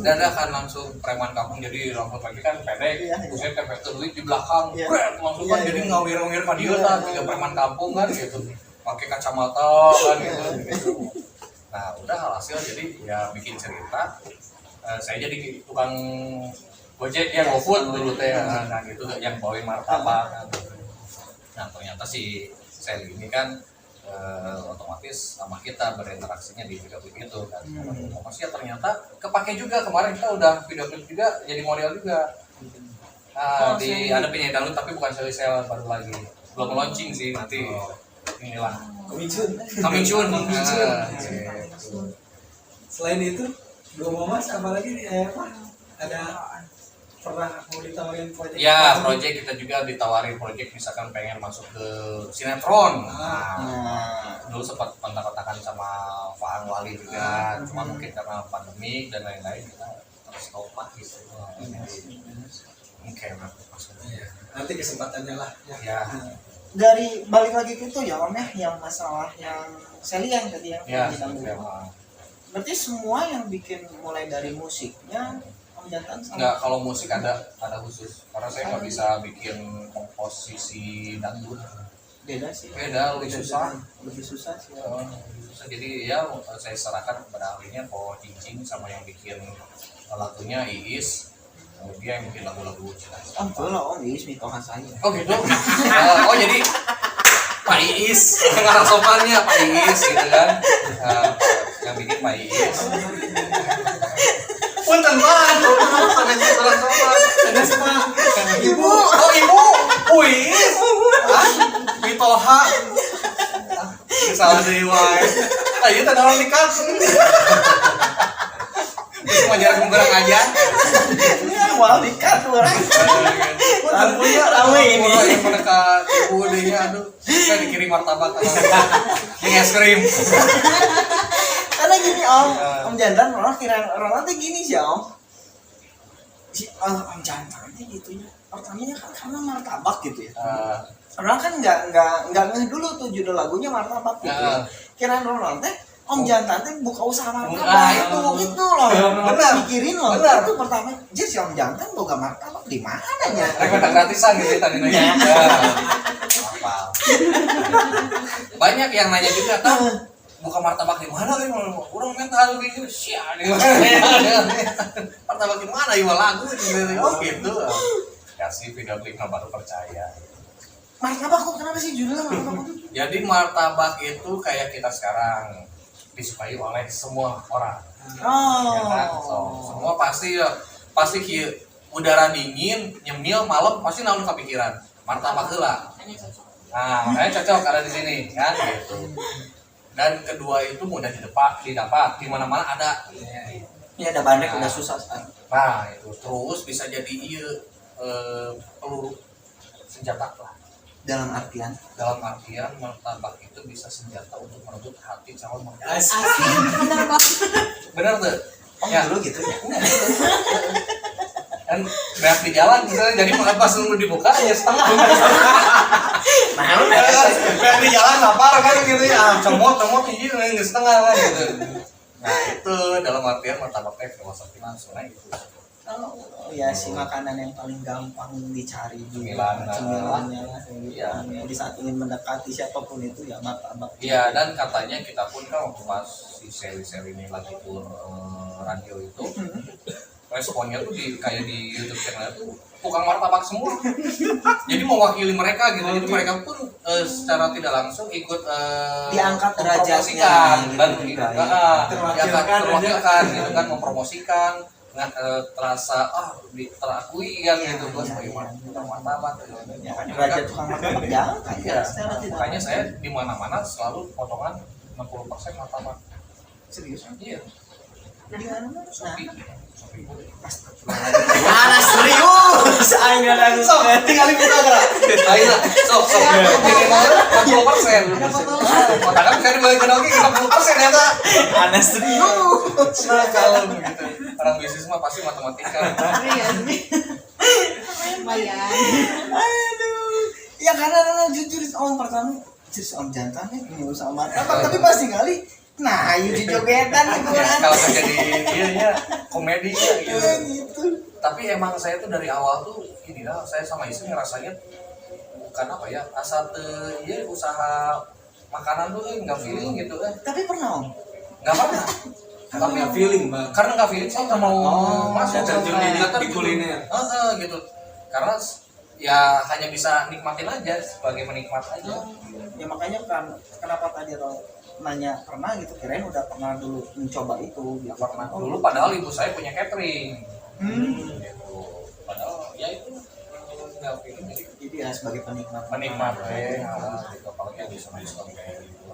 Dadakan langsung preman kampung, jadi rambut lagi kan pendek, saya tempel duit di belakang, langsung kan jadi ngawir-ngawir ka dieu tah, tiga preman kampung kan gitu. Pakai kacamata kan gitu. Nah, udah hasil jadi ya bikin cerita. Saya jadi tukang Gojek yang GoFood dulu teh, nah gitu yang bawain martabak. Nah, ternyata si Sally ini kan otomatis sama kita berinteraksinya di video klip itu kan. Maksudnya ternyata kepake juga, kemarin kita udah video klip juga jadi model juga. Ada penyanyi dangdut tapi bukan Sally Sel, baru lagi belum launching sih, nanti inilah coming soon. Selain itu belum Mas apalagi ada pernah mau ditawarin proyek? Ya, proyek kita juga ditawarin proyek, misalkan pengen masuk ke sinetron. Dulu sempat kontak-kontakan sama Faang Wali juga, cuma mungkin karena pandemi dan lain-lain kita harus stop gitu. Mungkin maksudnya. Nanti kesempatannya lah. Ya. Dari balik lagi ke itu ya Om ya, yang masalah yang Sally yang tadi yang Ya, berarti semua yang bikin mulai dari musiknya Om Jantan sama? Enggak, kalau musik ada khusus, karena saya nggak bisa bikin komposisi dangdut. Beda sih. Beda, lebih susah. Lebih susah sih. Lebih susah. Jadi ya saya serahkan kepada ahlinya, Ko Cincin sama yang bikin lagunya Iis. Dia yang bikin lagu-lagu cinta. Betul lah Om, Iis mitoha saya. Oh gitu. Oh jadi Pak Iis, ngarang sopannya Pak Iis gitu kan. Yang bikin Pak Iis. Punten banget. Sampai ngarang sopan. Ada sama ibu. Oh ibu. Iis. Mitoha. Salah deui wae. Ayo teh orang nikah. Cuma jarak menggerang aja. Wah, dikat orang. Punya rame ini. Yang mendekat ibu dehnya, aduh, saya dikirim martabak yang es krim. Karena gini Om Jantan, orang kira orang nanti gini sih Om. Si Om Jantan nanti gitu ya. Pertamanya kan karena martabak gitu ya. Orang kan nggak ngeh dulu tuh judul lagunya martabak gitu. Kirain orang teh Om Jantan teh buka usaha martabak itu loh. Benar. Pikirin loh. Benar. Itu pertama. Jadi si Om Jantan boga martabak di mana ya? Rekomendasi gratisan gitu tadi nanya. Banyak yang nanya juga, "Tah, buka martabak di mana nih? Urang mental gitu sia." Martabak di mana ieu lagu gitu. Oh gitu. Kasih video klipnya baru percaya. Martabak kok kenapa sih judulnya martabak? Jadi martabak itu kayak kita sekarang disukai oleh semua orang. Ya kan? Semua pasti kieu udara dingin, nyemil malam pasti naon kepikiran. Martabak heula. Nah, makanya cocok ada di sini kan gitu. Dan kedua itu mudah didapat di mana-mana ada. Ya ada banyak udah susah sekarang. Nah, itu terus bisa jadi peluru senjata lah. Dalam artian martabak itu bisa senjata untuk merebut hati calon mertua. Asik, bener kok. Bener tuh? Ya dulu gitu ya. Kan banyak di jalan misalnya, jadi pas nunggu dibuka ya setengah. Banyak di jalan lapar kan gitu ya, comot hiji nggak setengah kan gitu. Nah itu dalam artian martabak teh filosofi langsung gitu. Oh ya si makanan yang paling gampang dicari Cemilannya lah gitu. Iya. Di saat ingin mendekati siapapun itu ya martabak. Iya, dan katanya kita pun kan waktu pas si seri ini lagi tur radio itu, responnya tuh kayak di YouTube channel itu tukang martabak semua. Jadi mewakili mereka gitu. Jadi mereka pun secara tidak langsung ikut diangkat derajatnya dan terwakilkan gitu kan, mempromosikan nggak terasa terakui kan gitu bos bagaimana tukang martabak gitu. Derajat tukang martabak jangan Iya, secara tidak. makanya saya di mana-mana selalu potongan 60% martabak. Serius? Iya. Di mana? Nah, Astagfirullahaladzim. mana serius? Aing ada Sok, tinggal buka gerak. Ayo, sok. Jadi mana? 40%. Padahal bisa dibalikin lagi 60% ya tak? Ana serius. Nah, kalau begitu orang bisnis mah pasti matematika. Iya sih. Lumayan. Aduh. Ya karena jujur om pertama jujur om jantan nih mau sama tapi pasti kali nah itu jogetan gitu kan. Kalau terjadi iya komedi ya gitu. Gitu. Tapi emang saya tuh dari awal tuh gini lah, saya sama istri ngerasanya bukan apa ya, asal iya usaha makanan tuh nggak feeling gitu kan. Tapi pernah om? Nggak pernah. Karena nggak feeling bang. Karena nggak feeling saya nggak mau masuk terjun di gitu. kuliner. Gitu. Karena ya hanya bisa nikmatin aja sebagai penikmat aja. Ya makanya kan kenapa tadi lo nanya pernah gitu, kirain udah pernah dulu mencoba itu gitu. Pernah dulu padahal ibu saya punya catering. Gitu. Padahal ya itu nggak feeling Jadi ya sebagai penikmat penikmat gitu, apalagi yang diskon kayak gitu.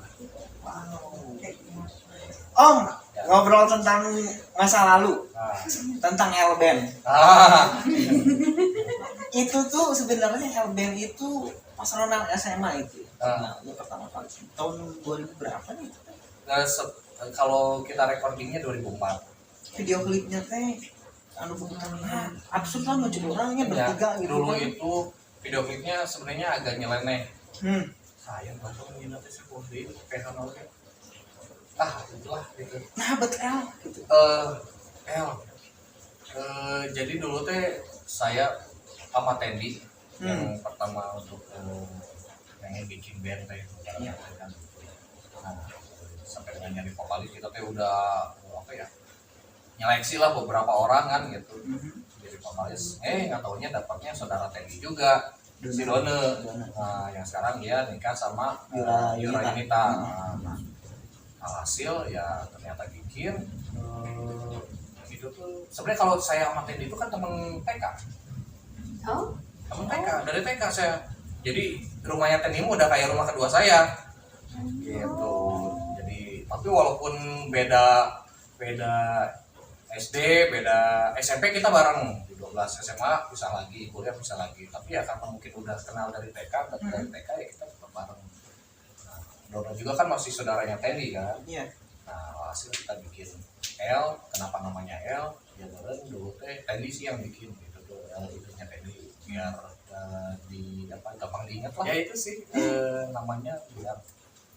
Om ngobrol tentang masa lalu, Nah. tentang L-band. Ah, Itu tuh sebenarnya L-band itu pas Ronald SMA itu. Ah. Nah, itu pertama kali tahun 2000 berapa nih? kalau kita recordingnya 2004. Video klipnya teh anu bukan absurd lah macam orangnya bertiga Ya, gitu. dulu kan. itu video klipnya sebenarnya agak nyeleneh. Hmm. Sayang banget mengingat sebuah itu kayak honolnya. Itulah gitu. Nah, betul gitu. Jadi dulu teh saya sama Tendi yang Hmm. pertama untuk pengen bikin band teh Iya. kan. Nah, sampai dengan nyari vokalis kita teh udah apa ya? Nyeleksi lah beberapa orang kan gitu. Jadi vokalis. Nggak taunya dapatnya saudara Tendi juga. Si Done. Nah, yang sekarang dia nikah sama Yura Yura Yunita. Yunita. Nah, hasil ya ternyata bikin itu tuh sebenarnya kalau saya sama Tendi itu kan temen TK. Oh, Temen TK, dari TK saya. Jadi rumahnya Tendi udah kayak rumah kedua saya. Gitu. Jadi tapi walaupun beda SD, beda SMP kita bareng di 12 SMA bisa lagi, kuliah bisa lagi. Tapi ya karena mungkin udah kenal dari TK, dari TK ya kita tetap bareng. Nah, Dono juga kan masih saudaranya Tendi kan. Iya. Nah, hasil kita bikin L, kenapa namanya L? Ya dulu teh Tendi sih yang bikin gitu tuh, itunya Tendi biar di apa gampang diingat lah. Ya itu sih namanya biar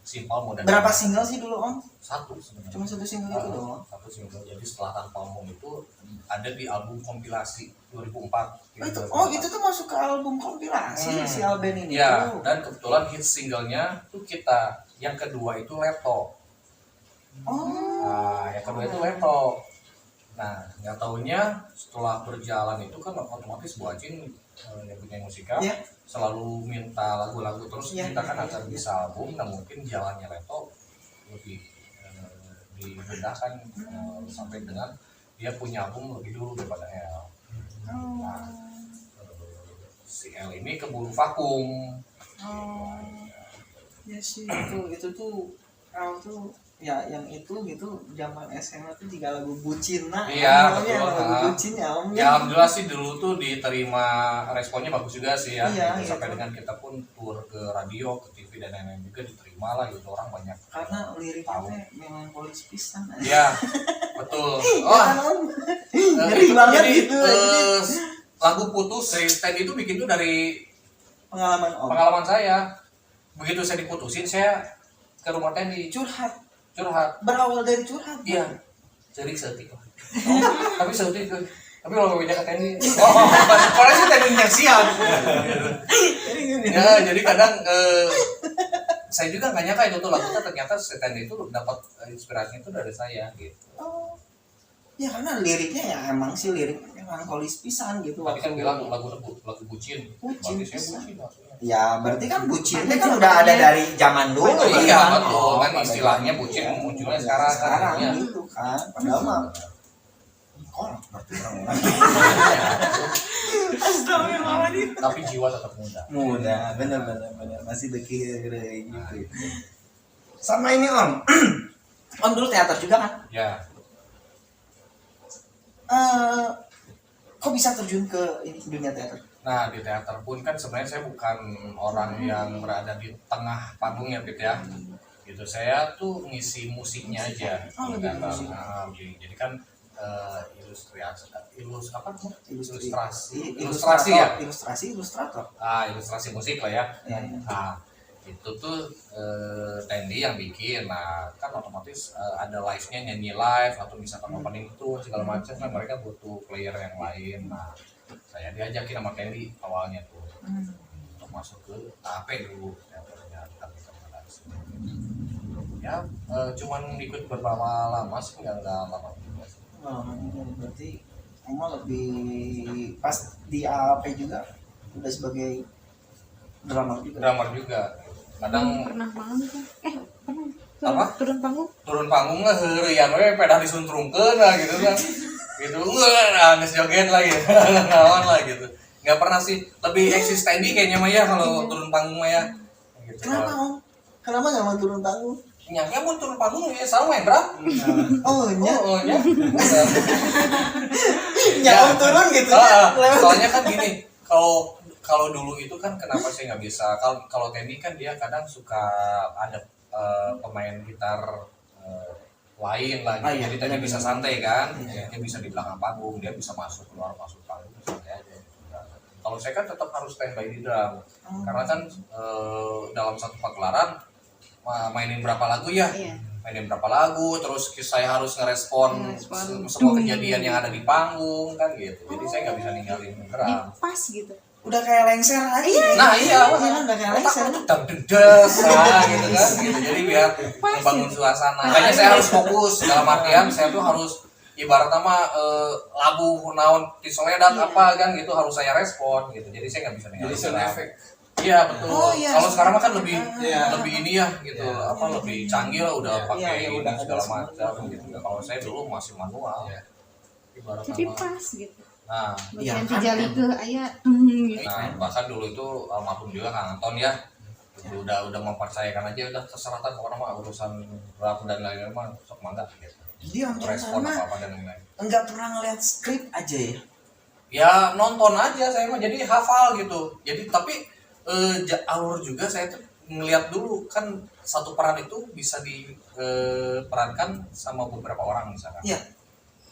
simpel mudah. Berapa single sih dulu om? Satu sebenarnya. Cuma satu single itu doang. Satu single. Jadi setelah Tanpa Omong itu ada di album kompilasi 2004. Itu tuh masuk ke album kompilasi si L-band ini. Ya, tuh. dan kebetulan hit singlenya tuh kita. Yang kedua itu Leto. Oh. Nah, yang kedua itu Leto. Nah, nggak taunya setelah berjalan itu kan otomatis Bu Acin yang punya musika Iya. selalu minta lagu-lagu terus Iya, kita kan iya, akan iya. bisa album. Nah mungkin jalannya Leto lebih dimudahkan sampai dengan dia punya album lebih dulu daripada L. Nah, si L ini keburu vakum. Ya sih itu tuh kalau tuh ya yang itu gitu zaman SMA tuh juga lagu bucin nah. Iya, namanya betul. lagu bucin ya om. Ya alhamdulillah sih dulu tuh diterima responnya bagus juga sih ya. Iya, Gitu. Sampai gitu. dengan kita pun tour ke radio, ke TV dan lain-lain juga diterima lah gitu, orang banyak. Karena liriknya Tahu. teh memang polis pisan. Iya, betul. Kan, Om? Ngeri banget jadi, gitu. lagu Putus dari Stand itu bikin tuh dari Pengalaman om. pengalaman saya. Begitu saya diputusin, saya ke rumah Tendi Curhat. berawal Dari curhat. iya jadi setik tapi setik tapi kalau beda ke Tendi kalau sih Tendi yang siap ya jadi kadang saya juga nggak nyangka itu tuh lagunya ternyata si Tendi itu dapat inspirasinya itu dari saya gitu. Oh. Ya karena liriknya ya emang sih liriknya emang polis pisan gitu. Tadi kan bilang lagu bucin. Bucin Berarti saya pisan. bucin maksudnya. Ya berarti kan bucinnya kan udah ada dari zaman dulu. Iya kan? betul kan pada istilahnya zaman bucin dulu. munculnya sekarang Sekarang ya. gitu kan. Padahal mah kolak berarti orang. Astagfirullahaladzim. Tapi jiwa tetap muda. Muda, bener masih dekir gitu. Sama ini om. Om dulu teater juga kan? Ya. kok bisa terjun ke ini dunia teater? Nah di teater pun kan sebenarnya saya bukan orang yang berada di tengah panggungnya Pit ya. Gitu saya tuh ngisi musiknya aja. Oh, di lebih teater. musik. Nah, jadi kan ilustrasi Ilustrator. ilustrasi musik lah ya. Ya, ya. Nah itu tuh Tendi yang bikin. Nah kan otomatis ada live-nya, nyanyi live atau misalkan opening tour segala macam kan mereka butuh player yang lain. Nah saya diajakin sama Tendi awalnya tuh untuk masuk ke AP dulu teaternya ya cuman ikut beberapa lama sih nggak lama juga sih. Oh, berarti Oma lebih pas di AAP juga udah sebagai drummer juga. Drummer juga kadang pernah banget kan pernah Apa? turun panggung turun panggung nggak heurian we pedah disuntrungkeun lah gitu kan gitu nangis joget lagi naon lah gitu nggak pernah sih lebih eksistendi kayaknya mah ya kalau turun panggung mah ya gitu. Kenapa Om? Kenapa nggak mau turun panggung? Nyangka mau turun panggung ya selalu main drum Oh nya, nya nya Om turun gitu Ah, ya? soalnya kan gini kalau dulu itu kan kenapa saya nggak bisa kalau Temi kan dia kadang suka ada pemain gitar lain lah gitu. Ah, iya, Jadi tadi benar, bisa benar. santai kan Iya. dia bisa di belakang panggung dia bisa masuk keluar masuk panggung santai aja kalau saya kan tetap harus standby di drum karena kan dalam satu pagelaran mainin berapa lagu ya iya mainin berapa lagu terus saya harus ngerespon semua kejadian yang ada di panggung kan gitu jadi saya nggak bisa ninggalin di drum pas gitu Udah kayak lengser aja. nah iya Udah kayak lengser. otak dedes gitu kan gitu jadi biar membangun suasana makanya saya harus fokus dalam artian saya tuh harus ibarat sama labu naon di soledad apa kan gitu harus saya respon gitu jadi saya nggak bisa Jadi ninggalin sound drum. effect. Iya betul. Oh, iya. Kalau sekarang mah kan lebih Iya. lebih ini ya gitu apa lebih canggih lah udah Iya, pakai iya, ini udah ada segala semua. macam gitu. Kalau saya dulu masih manual. Iya. Ibarat tapi sama. pas gitu Nah, Iya, bagian kan? jali ke ayah gitu nah bahkan dulu itu almarhum juga Kang Anton ya. Itu udah mempercayakan aja udah terserah kan pokoknya mah urusan rap dan lain-lain mah sok mangga gitu. Jadi Om Respon Jantan mah apa dan lain-lain. enggak pernah ngeliat skrip aja ya. Ya nonton aja saya mah jadi hafal gitu. Jadi tapi alur juga saya tuh ngelihat dulu kan satu peran itu bisa diperankan sama beberapa orang misalkan. Iya.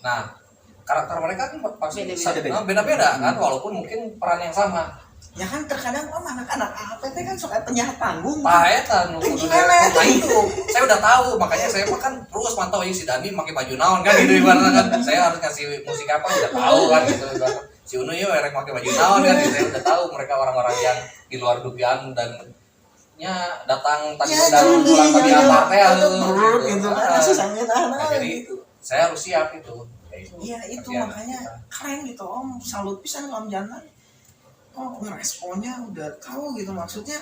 Nah karakter mereka kan pasti Beda-beda. beda-beda kan walaupun mungkin peran yang sama. Ya kan terkadang Om anak-anak APT kan suka penjahat panggung. Pahetan Gimana? nah itu saya udah tahu makanya saya mah kan terus mantau si Dani pakai baju naon kan gitu ibaratnya kan saya harus kasih musik apa udah tahu kan gitu ibaratnya. Si Unu ya mereka pakai baju naon kan gitu. Saya udah tahu mereka orang-orang yang di luar dugaan dan nya datang tadi Ya, dan juli, pulang tadi ya, antar teh gitu kan. Asal sangat Nah, jadi gitu. saya harus siap itu. Ya, Iya itu bagian makanya kita. keren gitu Om, salut pisan Om Jantan. Oh ngeresponnya udah tahu gitu maksudnya.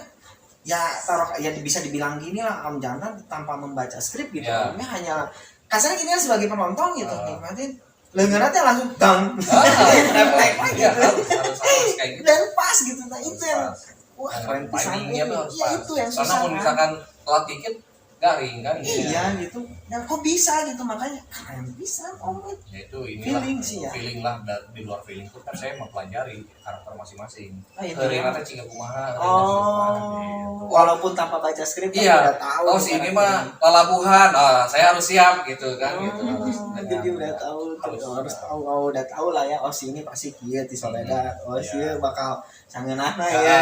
Ya taruh ya bisa dibilang gini lah Om Jantan tanpa membaca skrip gitu. Ya. Omnya hanya kasarnya gini lah sebagai penonton gitu Ah. nikmatin. Lengannya langsung dang. Iya, gitu. harus kayak gitu. Dan pas gitu nah itu yang Pas. wah keren pisan. Timingnya tuh harus Iya pas. itu yang Karena susah kalau kan. misalkan telat dikit garing kan gitu. Iya gitu. Dan kok bisa gitu makanya keren bisa Om. Ya itu inilah Feeling sih ya. feeling lah di luar feeling itu kan saya mempelajari karakter masing-masing. Ah, itu Dari ya. nanti cingga kumaha, dari nanti cingga kumaha, gitu. Walaupun tanpa baca skrip kan Iya, udah tahu. oh si ini mah lalabuhan, saya harus siap gitu kan gitu. Jadi udah tahu, harus tahu, oh, udah tahu lah ya. Oh si ini pasti kieu di Soledad. Oh si Iya. bakal sangeunahna Ah, ya.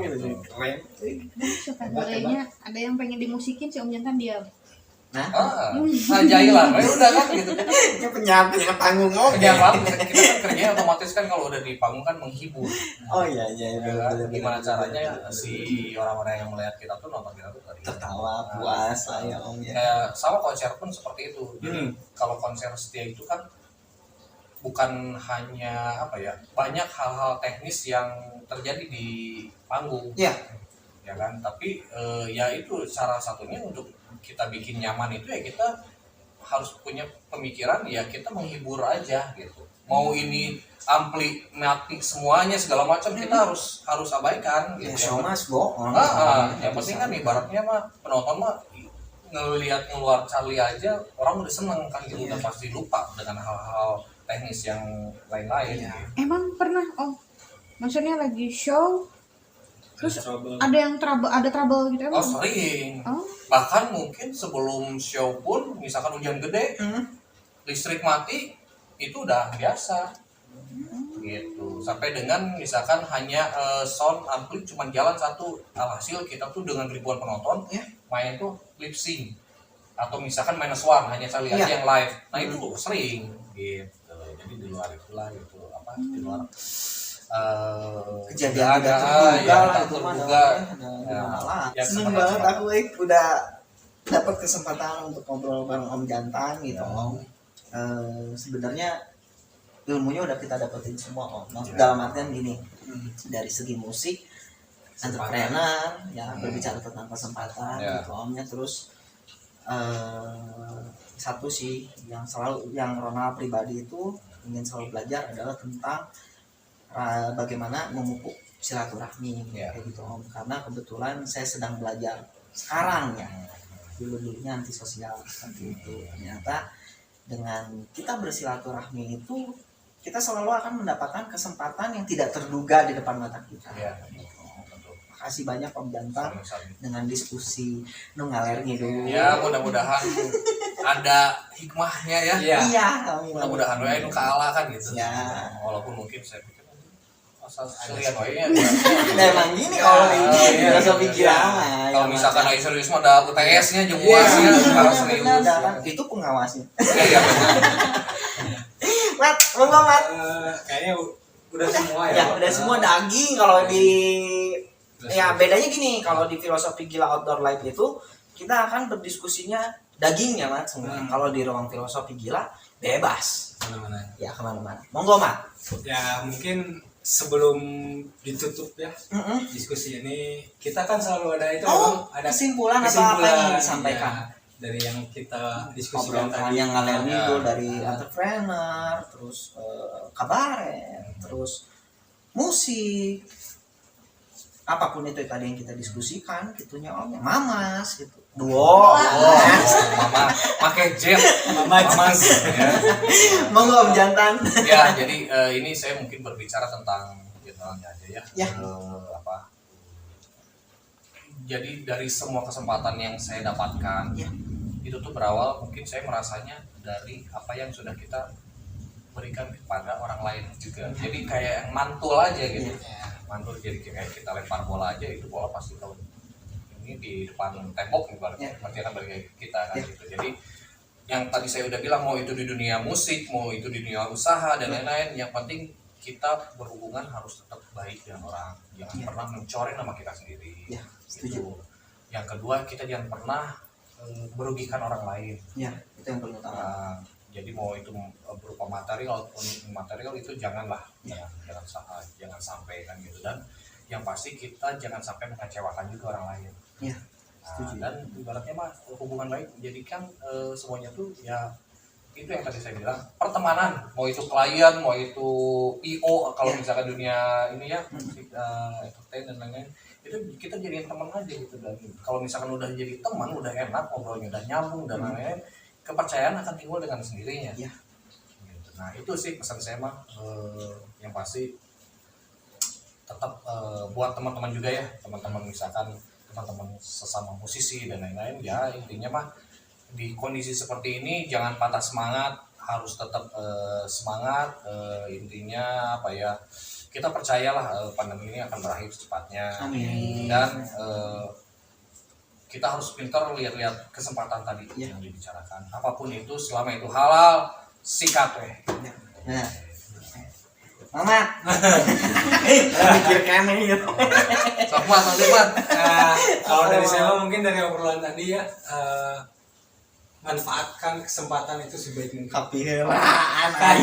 gitu. Keren. suka gorengnya ada yang pengen dimusikin si Om Jantan diam Nah, Jailan, udah kan gitu. ini penyiar panggung oke. Kerja apa? Kita kan kerjanya otomatis kan kalau udah di panggung kan menghibur. Oh iya iya Ya kan? Gimana caranya si orang-orang yang melihat kita tuh nonton kita tuh tadi tertawa puas lah ya Om ya. kayak sama konser pun seperti itu. Jadi Hmm. kalau konser setia itu kan bukan hanya apa ya, banyak hal-hal teknis yang terjadi di panggung. Iya. Ya kan, tapi ya itu salah satunya untuk kita bikin nyaman itu ya kita harus punya pemikiran ya kita menghibur aja gitu. Mau ini ampli mati semuanya segala macam kita harus abaikan Ya gitu. show must go on. Yang penting kan ibaratnya mah penonton mah ngelihat ngeluar Charlie aja orang udah seneng kan gitu udah pasti lupa dengan hal-hal teknis yang lain-lain. Iya. Emang pernah maksudnya lagi show terus trouble. ada yang trouble gitu Oh emang? sering, Oh, bahkan mungkin sebelum show pun misalkan hujan gede, listrik mati itu udah biasa gitu, sampai dengan misalkan hanya sound ampli cuma jalan satu, alhasil kita tuh dengan ribuan penonton Ya. main tuh lip sync atau misalkan minus one hanya saya lihat Ya. yang live. Nah itu sering gitu, jadi di luar itulah gitu apa di luar Kejadian nggak tidak terduga yang lah tak itu mah terduga. ada malah. Ya, Seneng kesempatan- banget aku udah dapat kesempatan untuk ngobrol bareng Om Jantan gitu Ya. Om. Sebenarnya ilmunya udah kita dapetin semua Om. Ya. Dalam artian gini, dari segi musik, Kesempatan. entrepreneur, ya berbicara tentang kesempatan Ya. gitu Omnya. Terus satu sih yang Ronald pribadi itu ingin selalu belajar adalah tentang bagaimana memupuk silaturahmi Ya. kayak gitu Om, karena kebetulan saya sedang belajar sekarang ya, dulunya antisosial seperti itu. Ternyata dengan kita bersilaturahmi itu kita selalu akan mendapatkan kesempatan yang tidak terduga di depan mata kita. Ya. Makasih banyak Om Jantan Saling-saling. dengan diskusi nu ngaler ngidul. Ya mudah-mudahan ada hikmahnya ya. Iya. Iya, amin. Mudah-mudahan we nu kalah kan gitu. Ya. Walaupun mungkin saya pikir asal sekalian we nya. Nah, emang gini Ya, kalau ini iya, filosofi iya. gila mah. Kalau ya, misalkan Mas. lagi serius mah ada UTS-nya jeung Iya, UAS-nya harus Benar, serius. benar, kan? Itu pengawasnya. Iya benar. Mat, monggo Mat. Kayaknya udah semua ya. Ya, udah semua daging kalau di ya bedanya gini, kalau di filosofi gila outdoor live itu kita akan berdiskusinya dagingnya Mat semua. Kalau di ruang filosofi gila bebas. Mana-mana. Ya kemana-mana. Monggo Mat. Ya mungkin sebelum ditutup ya Mm-mm. diskusi ini, kita kan selalu ada itu Oh, memang ada kesimpulan atau apa yang ingin disampaikan? ya, dari yang kita diskusikan Obrolan tadi. yang ngalir Ya. itu dari entrepreneur, terus kabaret, terus musik, apapun itu tadi yang kita diskusikan, gitunya Om, ya, mamas gitu, duo, Mama pakai jet. Mama Mamas. Ya. monggo Om Jantan. Ya, jadi ini saya mungkin berbicara tentang generalnya aja ya. Ya. Apa? Jadi dari semua kesempatan yang saya dapatkan, Ya. itu tuh berawal mungkin saya merasanya dari apa yang sudah kita berikan kepada orang lain juga. Jadi kayak mantul aja gitu. Mantul jadi kayak kita lempar bola aja itu bola pasti tahu ini di depan tembok ibaratnya berarti akan balik kita kan gitu. Jadi yang tadi saya udah bilang mau itu di dunia musik, mau itu di dunia usaha dan lain-lain, yang penting kita berhubungan harus tetap baik dengan orang, jangan pernah mencoreng nama kita sendiri. Ya, setuju. Gitu. Yang kedua kita jangan pernah merugikan orang lain. Ya, itu yang perlu tahu. Jadi mau itu berupa material ataupun material itu janganlah, jangan sampai kan gitu. Dan yang pasti kita jangan sampai mengecewakan juga orang lain. Ya, setuju. Dan ibaratnya mah hubungan baik menjadikan semuanya tuh ya itu yang tadi saya bilang, pertemanan, mau itu klien, mau itu PO kalau misalkan dunia ini ya musik, entertain dan lain-lain, itu kita jadiin teman aja gitu. Dan kalau misalkan udah jadi teman, udah enak ngobrolnya, udah nyambung dan lain-lain, kepercayaan akan timbul dengan sendirinya. Ya. Gitu. Nah itu sih pesan saya mah, yang pasti tetap buat teman-teman juga ya, teman-teman misalkan teman-teman sesama musisi dan lain-lain ya, intinya mah di kondisi seperti ini jangan patah semangat, harus tetap semangat. Intinya apa ya, kita percayalah pandemi ini akan berakhir secepatnya. Amin. Dan kita harus pintar lihat-lihat kesempatan tadi yang dibicarakan, apapun itu selama itu halal, sikat weh. Nah. Mama. Mikir keme gitu. Sok Mat, nanti Mat. Kalau dari saya mungkin dari obrolan tadi ya, manfaatkan kesempatan itu sebaik mungkin. Kapihelaan Kan.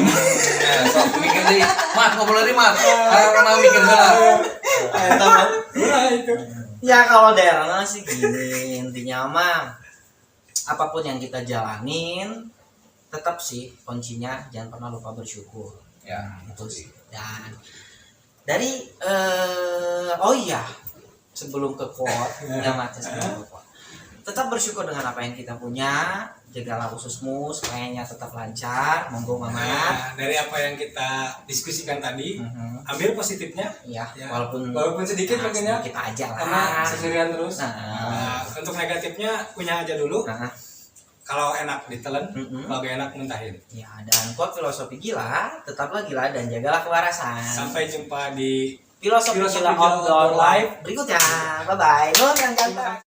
Ya, sok mikir deh, Mat ngobrol di Mat. Karena mikir heula. Nah itu. Ya kalau daerahnya sih gini, intinya mah apapun yang kita jalanin tetap sih kuncinya jangan pernah lupa bersyukur. Ya, Itu sih. Dan dari oh iya, sebelum ke quote, ya Mat, sebelum ke quote. Tetap bersyukur dengan apa yang kita punya jagalah ususmu supaya tetap lancar. Monggo Mamat. Nah, dari apa yang kita diskusikan tadi, ambil positifnya, Ya, ya. walaupun sedikit mungkin ya, sedikit aja karena lah. sendirian terus. Nah. Nah, untuk negatifnya punya aja dulu. Nah, Kalau enak ditelan, Mm-mm. kalau gak enak muntahin. ya, dan quote filosofi gila, tetaplah gila dan jagalah kewarasan. Sampai jumpa di Filosofi Filosofi gila Gila outdoor Outdoor live berikutnya. Bye bye. Nuhun Kang Jantan.